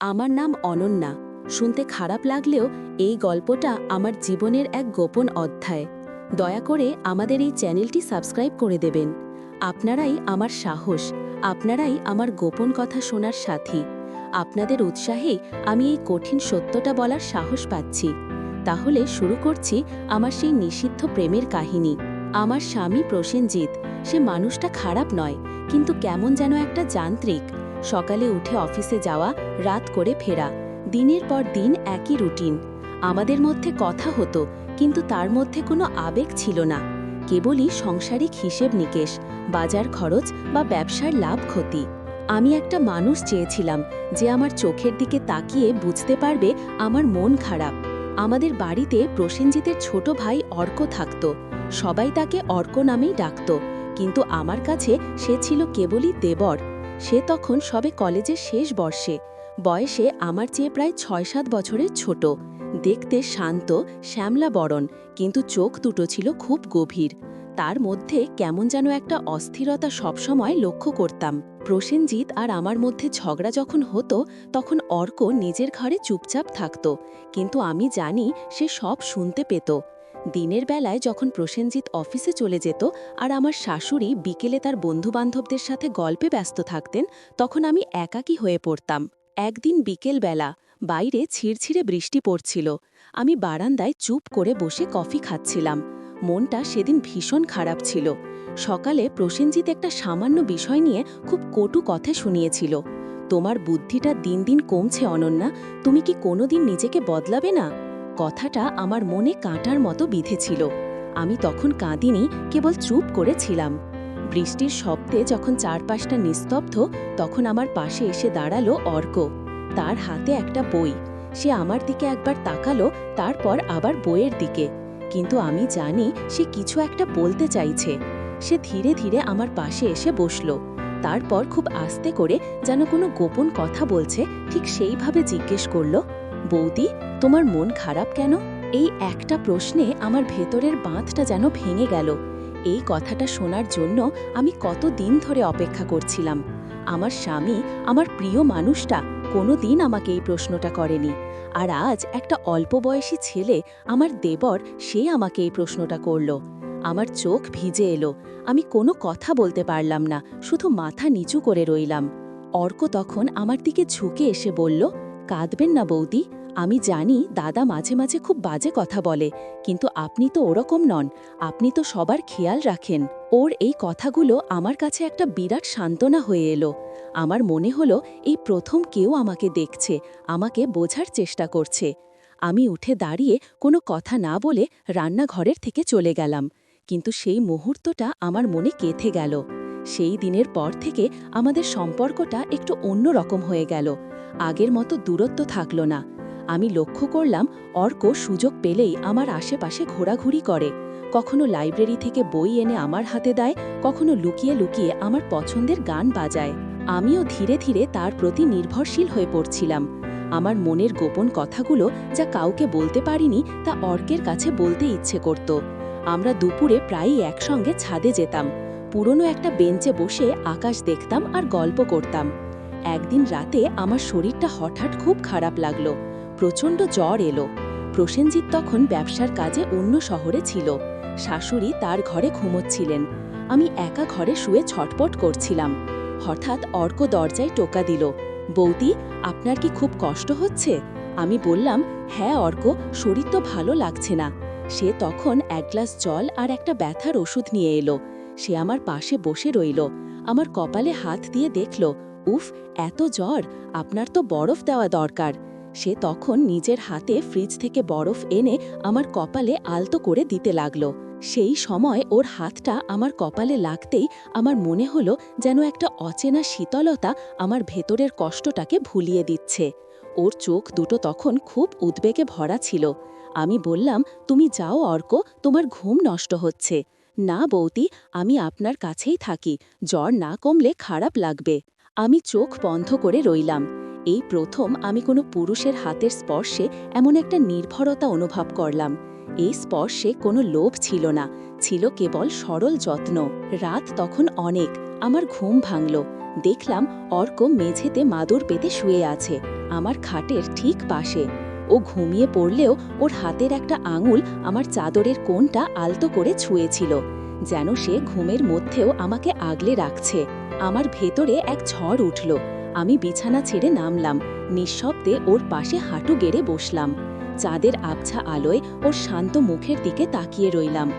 আমার নাম অনন্যা। শুনতে খারাপ লাগলেও এই গল্পটা আমার জীবনের এক গোপন অধ্যায়। দয়া করে আমাদের এই চ্যানেলটি সাবস্ক্রাইব করে দেবেন। আপনারাই আমার সাহস, আপনারাই আমার গোপন কথা শোনার সাথী। আপনাদের উৎসাহেই আমি এই কঠিন সত্যটা বলার সাহস পাচ্ছি। তাহলে শুরু করছি আমার সেই নিষিদ্ধ প্রেমের কাহিনী। আমার স্বামী প্রসেনজিৎ, সে মানুষটা খারাপ নয়, কিন্তু কেমন যেন একটা যান্ত্রিক। সকালে উঠে অফিসে যাওয়া, রাত করে ফেরা, দিনের পর দিন একই রুটিন। আমাদের মধ্যে কথা হতো, কিন্তু তার মধ্যে কোনো আবেগ ছিল না। কেবলই সাংসারিক হিসেব নিকেশ, বাজার খরচ বা ব্যবসার লাভ ক্ষতি। আমি একটা মানুষ চেয়েছিলাম যে আমার চোখের দিকে তাকিয়ে বুঝতে পারবে আমার মন খারাপ। আমাদের বাড়িতে প্রসেনজিতের ছোট ভাই অর্ক থাকত। সবাই তাকে অর্ক নামেই ডাকত, কিন্তু আমার কাছে সে ছিল কেবলই দেবর। সে তখন সবে কলেজের শেষ বর্ষে, বয়সে আমার চেয়ে প্রায় ৬-৭ বছরের ছোট। দেখতে শান্ত, শ্যামলা বরণ, কিন্তু চোখ দুটো ছিল খুব গভীর। তার মধ্যে কেমন যেন একটা অস্থিরতা সবসময় লক্ষ্য করতাম। প্রসেনজিৎ আর আমার মধ্যে ঝগড়া যখন হতো, তখন অর্ক নিজের ঘরে চুপচাপ থাকত, কিন্তু আমি জানি সে সব শুনতে পেত। দিনের বেলায় যখন প্রসেনজিৎ অফিসে চলে যেত আর আমার শাশুড়ি বিকেলে তার বন্ধুবান্ধবদের সাথে গল্পে ব্যস্ত থাকতেন, তখন আমি একাকী হয়ে পড়তাম। একদিন বিকেলবেলা বাইরে ছিড়ছিড়ে বৃষ্টি পড়ছিল। আমি বারান্দায় চুপ করে বসে কফি খাচ্ছিলাম। মনটা সেদিন ভীষণ খারাপ ছিল। সকালে প্রসেনজিৎ একটা সামান্য বিষয় নিয়ে খুব কটু কথা শুনিয়েছিল। তোমার বুদ্ধিটা দিন দিন কমছে অনন্যা, তুমি কি কোনোদিন নিজেকে বদলাবে না? কথাটা আমার মনে কাঁটার মতো বিঁধেছিল। আমি তখন কাঁদিনি, কেবল চুপ করেছিলাম। বৃষ্টির শব্দে যখন চারপাশটা নিস্তব্ধ, তখন আমার পাশে এসে দাঁড়ালো অর্ক। তার হাতে একটা বই। সে আমার দিকে একবার তাকালো, তারপর আবার বইয়ের দিকে। কিন্তু আমি জানি সে কিছু একটা বলতে চাইছে। সে ধীরে ধীরে আমার পাশে এসে বসল। তারপর খুব আস্তে করে, যেন কোনো গোপন কথা বলছে, ঠিক সেইভাবে জিজ্ঞেস করল, বৌদি, তোমার মন খারাপ কেন? এই একটা প্রশ্নে আমার ভেতরের বাঁধটা যেন ভেঙে গেল। এই কথাটা শোনার জন্য আমি কত দিন ধরে অপেক্ষা করছিলাম। আমার স্বামী, আমার প্রিয় মানুষটা, কোনো দিন আমাকে এই প্রশ্নটা করেনি। আর আজ একটা অল্প বয়সী ছেলে, আমার দেবর, সে আমাকে এই প্রশ্নটা করল। আমার চোখ ভিজে এলো। আমি কোনো কথা বলতে পারলাম না, শুধু মাথা নিচু করে রইলাম। অর্ক তখন আমার দিকে ঝুঁকে এসে বলল, কাঁদবেন না বৌদি, আমি জানি দাদা মাঝে মাঝে খুব বাজে কথা বলে, কিন্তু আপনি তো ওরকম নন, আপনি তো সবার খেয়াল রাখেন। ওর এই কথাগুলো আমার কাছে একটা বিরাট সান্ত্বনা হয়ে এলো। আমার মনে হলো এই প্রথম কেউ আমাকে দেখছে, আমাকে বোঝার চেষ্টা করছে। আমি উঠে দাঁড়িয়ে কোনো কথা না বলে রান্নাঘরের থেকে চলে গেলাম, কিন্তু সেই মুহূর্তটা আমার মনে গেঁথে গেল। সেই দিনের পর থেকে আমাদের সম্পর্কটা একটু অন্য রকম হয়ে গেল। আগের মতো দূরত্ব থাকল না। আমি লক্ষ্য করলাম অর্ক সুযোগ পেলেই আমার আশেপাশে ঘোরাঘুরি করে। কখনো লাইব্রেরি থেকে বই এনে আমার হাতে দেয়, কখনো লুকিয়ে লুকিয়ে আমার পছন্দের গান বাজায়। আমিও ধীরে ধীরে তার প্রতি নির্ভরশীল হয়ে পড়ছিলাম। আমার মনের গোপন কথাগুলো, যা কাউকে বলতে পারিনি, তা অর্কের কাছে বলতে ইচ্ছে করত। আমরা দুপুরে প্রায়ই একসঙ্গে ছাদে যেতাম। পুরনো একটা বেঞ্চে বসে আকাশ দেখতাম আর গল্প করতাম। একদিন রাতে আমার শরীরটা হঠাৎ খুব খারাপ লাগলো। প্রচণ্ড জ্বর এলো। প্রসেনজিৎ তখন ব্যবসার কাজে অন্য শহরে ছিল। শাশুড়ি তার ঘরে ঘুমোচ্ছিলেন। আমি একা ঘরে শুয়ে ছটপট করছিলাম। হঠাৎ অর্ক দরজায় টোকা দিল, বৌদি, আপনার কি খুব কষ্ট হচ্ছে? আমি বললাম, হ্যাঁ অর্ক, শরীর তো ভালো লাগছে না। সে তখন এক গ্লাস জল আর একটা ব্যথার ওষুধ নিয়ে এলো। সে আমার পাশে বসে রইল। আমার কপালে হাত দিয়ে দেখল, উফ, এত জ্বর, আপনার তো বরফ দেওয়া দরকার। সে তখন নিজের হাতে ফ্রিজ থেকে বরফ এনে আমার কপালে আলতো করে দিতে লাগলো। সেই সময় ওর হাতটা আমার কপালে লাগতেই আমার মনে হলো যেন একটা অচেনা শীতলতা আমার ভেতরের কষ্টটাকে ভুলিয়ে দিচ্ছে। ওর চোখ দুটো তখন খুব উদ্বেগে ভরা ছিল। আমি বললাম, তুমি যাও অর্ক, তোমার ঘুম নষ্ট হচ্ছে। না বৌদি, আমি আপনার কাছেই থাকি, জ্বর না কমলে খারাপ লাগবে। আমি চোখ বন্ধ করে রইলাম। এই প্রথম আমি কোনো পুরুষের হাতের স্পর্শে এমন একটা নির্ভরতা অনুভব করলাম। এই স্পর্শে কোনো লোভ ছিল না, ছিল কেবল সরল যত্ন। রাত তখন অনেক, আমার ঘুম ভাঙল। দেখলাম অর্ক মেঝেতে মাদুর পেতে শুয়ে আছে। আমার খাটের ঠিক পাশে। ও ঘুমিয়ে পড়লেও ওর হাতের একটা আঙুল আমার চাদরের কোণটা আলতো করে ছুঁয়েছিল, যেন সে ঘুমের মধ্যেও আমাকে আগলে রাখছে। আমার ভেতরে এক ঝড় উঠল। আমি বিছানা ছেড়ে নামলাম, নিঃশব্দে ওর পাশে হাঁটু গেড়ে বসলাম। চাঁদের আবছা আলোয় ওর শান্ত মুখের দিকে তাকিয়ে রইলাম।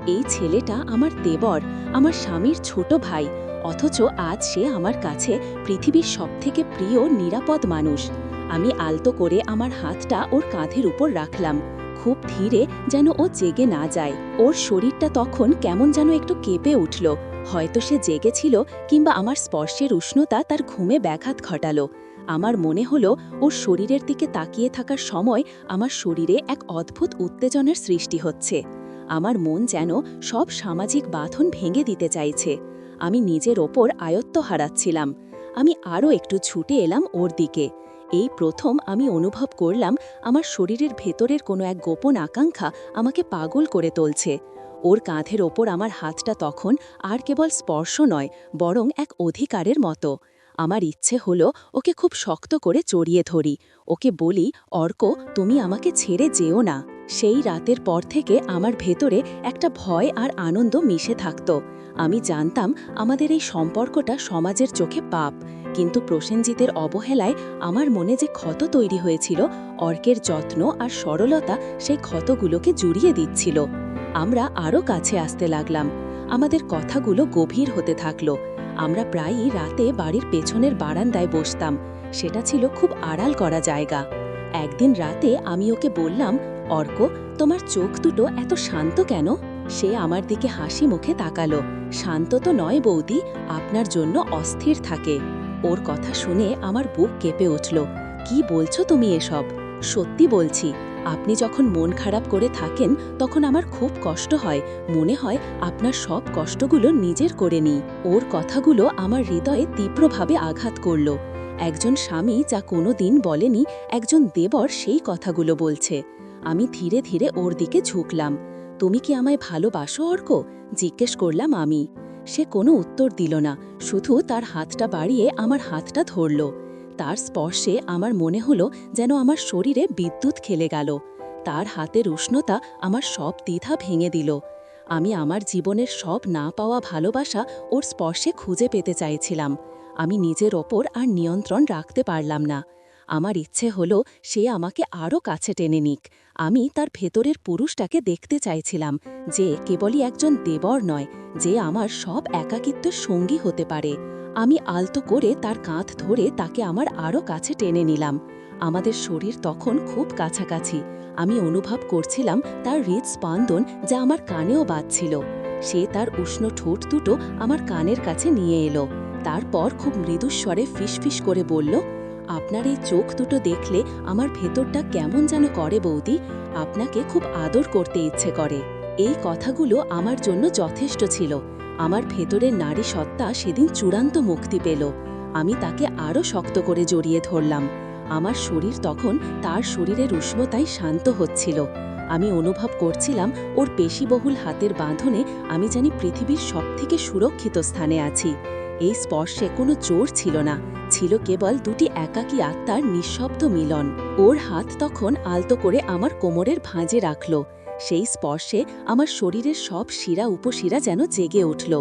এই ছেলেটা আমার দেবর, আমার স্বামীর ছোট ভাই, অথচ আজ সে আমার কাছে পৃথিবীর সবথেকে প্রিয় নিরাপদ মানুষ। আমি আলতো করে আমার হাতটা ওর কাঁধের উপর রাখলাম, খুব ধীরে, যেন ও জেগে না যায়। ওর শরীরটা তখন কেমন যেন একটু কেঁপে উঠল। হয়তো সে জেগেছিল, কিংবা আমার স্পর্শের উষ্ণতা তার ঘুমে ব্যাঘাত ঘটালো। আমার মনে হলো ওর শরীরের দিকে তাকিয়ে থাকার সময় আমার শরীরে এক অদ্ভুত উত্তেজনার সৃষ্টি হচ্ছে। আমার মন যেন সব সামাজিক বাঁধন ভেঙে দিতে চাইছে। আমি নিজের ওপর আয়ত্ত হারাচ্ছিলাম। আমি আরও একটু ছুটে এলাম ওর দিকে। এই প্রথম আমি অনুভব করলাম আমার শরীরের ভেতরের কোনো এক গোপন আকাঙ্ক্ষা আমাকে পাগল করে তুলছে। ওর কাঁধের ওপর আমার হাতটা তখন আর কেবল স্পর্শ নয়, বরং এক অধিকারের মতো। আমার ইচ্ছে হলো ওকে খুব শক্ত করে জড়িয়ে ধরি, ওকে বলি, অর্ক, তুমি আমাকে ছেড়ে যেও না। সেই রাতের পর থেকে আমার ভেতরে একটা ভয় আর আনন্দ মিশে থাকত। আমি জানতাম আমাদের এই সম্পর্কটা সমাজের চোখে পাপ, কিন্তু প্রসেনজিতের অবহেলায় আমার মনে যে ক্ষত তৈরি হয়েছিল, অর্কের যত্ন আর সরলতা সেই ক্ষতগুলোকে জুড়িয়ে দিচ্ছিল। আমরা আরও কাছে আসতে লাগলাম। আমাদের কথাগুলো গভীর হতে থাকলো। আমরা প্রায়ই রাতে বাড়ির পেছনের বারান্দায় বসতাম। সেটা ছিল খুব আড়াল করা জায়গা। একদিন রাতে আমি ওকে বললাম, অর্ক, তোমার চোখ দুটো এত শান্ত কেন? সে আমার দিকে হাসি মুখে তাকালো। শান্ত তো নয় বৌদি, আপনার জন্য অস্থির থাকে। ওর কথা শুনে আমার বুক কেঁপে উঠল। কি বলছো তুমি এসব? সত্যি বলছি। আপনি যখন মন খারাপ করে থাকেন তখন আমার খুব কষ্ট হয়, মনে হয় আপনার সব কষ্টগুলো নিজের করে নিই। ওর কথাগুলো আমার হৃদয়ে তীব্রভাবে আঘাত করল। একজন স্বামী যা কোনো দিন বলেনি, একজন দেবর সেই কথাগুলো বলছে। আমি ধীরে ধীরে ওর দিকে ঝুঁকলাম। তুমি কি আমায় ভালোবাসো অর্ক? জিজ্ঞেস করলাম আমি। সে কোনো উত্তর দিল না, শুধু তার হাতটা বাড়িয়ে আমার হাতটা ধরল। তার স্পর্শে আমার মনে হলো যেন আমার শরীরে বিদ্যুৎ খেলে গেল। তার হাতের উষ্ণতা আমার সব দ্বিধা ভেঙে দিল। আমি আমার জীবনের সব না পাওয়া ভালোবাসা ওর স্পর্শে খুঁজে পেতে চাইছিলাম। আমি নিজের ওপর আর নিয়ন্ত্রণ রাখতে পারলাম না। আমার ইচ্ছে হলো সে আমাকে আরও কাছে টেনে নিক। আমি তার ভেতরের পুরুষটাকে দেখতে চাইছিলাম, যে কেবলই একজন দেবর নয়, যে আমার সব একাকিত্বের সঙ্গী হতে পারে। আমি আলতো করে তার কাঁধ ধরে তাকে আমার আরও কাছে টেনে নিলাম। আমাদের শরীর তখন খুব কাছাকাছি। আমি অনুভব করছিলাম তার হৃদস্পন্দন, যা আমার কানেও বাজছিল। সে তার উষ্ণ ঠোঁট দুটো আমার কানের কাছে নিয়ে এলো। তারপর খুব মৃদুস্বরে ফিসফিস করে বলল, আপনার এই চোখ দুটো দেখলে আমার ভেতরটা কেমন যেন করে বৌদি, আপনাকে খুব আদর করতে ইচ্ছে করে। এই কথাগুলো আমার জন্য যথেষ্ট ছিল। আমার ভেতরের নারী সত্তা সেদিন চূড়ান্ত মুক্তি পেল। আমি তাকে আরও শক্ত করে জড়িয়ে ধরলাম। আমার শরীর তখন তার শরীরের উষ্ণতায় শান্ত হচ্ছিল। আমি অনুভব করছিলাম ওর পেশিবহুল হাতের বাঁধনে আমি জানি পৃথিবীর সবথেকে সুরক্ষিত স্থানে আছি। এই স্পর্শে কোনো জোর ছিল না, ছিল কেবল দুটি একাকী আত্মার নিঃশব্দ মিলন। ওর হাত তখন আলতো করে আমার কোমরের ভাঁজে রাখল। সেই স্পর্শে আমার শরীরের সব শিরা উপশিরা যেন জেগে উঠল।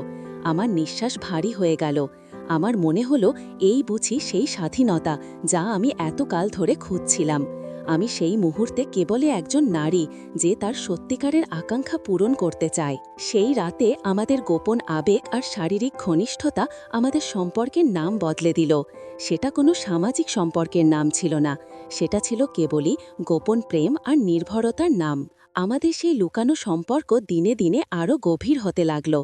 আমার নিঃশ্বাস ভারী হয়ে গেল। আমার মনে হলো এই বুঝি সেই স্বাধীনতা যা আমি এতকাল ধরে খুঁজছিলাম। আমি সেই মুহূর্তে কেবলই একজন নারী, যে তার সত্যিকারের আকাঙ্ক্ষা পূরণ করতে চায়। সেই রাতে আমাদের গোপন আবেগ আর শারীরিক ঘনিষ্ঠতা আমাদের সম্পর্কের নাম বদলে দিল। সেটা কোনো সামাজিক সম্পর্কের নাম ছিল না, সেটা ছিল কেবলই গোপন প্রেম আর নির্ভরতার নাম। আমাদের সেই লুকানো সম্পর্ক দিনে দিনে আরও গভীর হতে লাগল।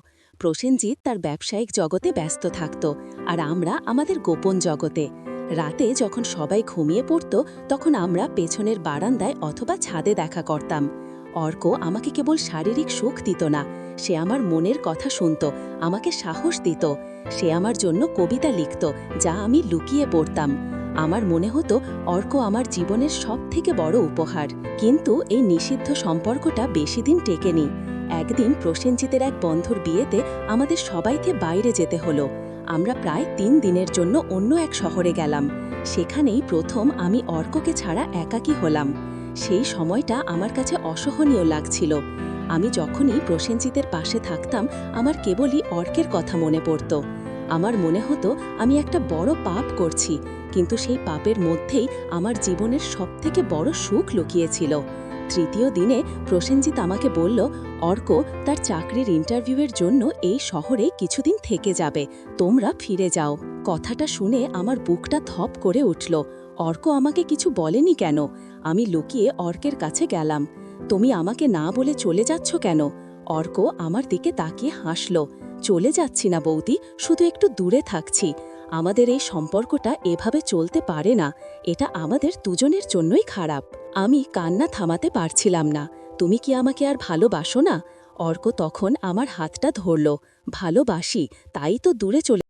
প্রসেনজিৎ তার ব্যবসায়িক জগতে ব্যস্ত থাকত, আর আমরা আমাদের গোপন জগতে। রাতে যখন সবাই ঘুমিয়ে পড়ত, তখন আমরা পেছনের বারান্দায় অথবা ছাদে দেখা করতাম। অর্ক আমাকে কেবল শারীরিক সুখ দিত না, সে আমার মনের কথা শুনত, আমাকে সাহস দিত। সে আমার জন্য কবিতা লিখত, যা আমি লুকিয়ে পড়তাম। আমার মনে হতো অর্ক আমার জীবনের সবথেকে বড় উপহার। কিন্তু এই নিষিদ্ধ সম্পর্কটা বেশি দিন টেকেনি। একদিন প্রসেনজিতের এক বন্ধুর বিয়েতে আমাদের সবাইকে বাইরে যেতে হলো। আমরা প্রায় 3 দিনের জন্য অন্য এক শহরে গেলাম। সেখানেই প্রথম আমি অর্ককে ছাড়া একাকী হলাম। সেই সময়টা আমার কাছে অসহনীয় লাগছিল। আমি যখনই প্রসেনজিতের পাশে থাকতাম আমার কেবলই অর্কের কথা মনে পড়ত। আমার মনে হতো আমি একটা বড় পাপ করছি, কিন্তু সেই পাপের মধ্যেই আমার জীবনের সবথেকে বড় সুখ লুকিয়েছিল। তৃতীয় দিনে প্রসেনজিৎ আমাকে বলল, অর্ক তার চাকরির ইন্টারভিউয়ের জন্য এই শহরে কিছুদিন থেকে যাবে, তোমরা ফিরে যাও। কথাটা শুনে আমার বুকটা থপ করে উঠল। অর্ক আমাকে কিছু বলেনি কেন? আমি লুকিয়ে অর্কের কাছে গেলাম। তুমি আমাকে না বলে চলে যাচ্ছ কেন? অর্ক আমার দিকে তাকিয়ে হাসল। চলে যাচ্ছি না বৌদি, শুধু একটু দূরে থাকছি। আমাদের এই সম্পর্কটা এভাবে চলতে পারে না, এটা আমাদের দুজনের জন্যই খারাপ। আমি কান্না থামাতে পারছিলাম না। তুমি কি আমাকে আর ভালোবাসো না? অর্ক তখন আমার হাতটা ধরল। ভালোবাসি, তাই তো দূরে চলে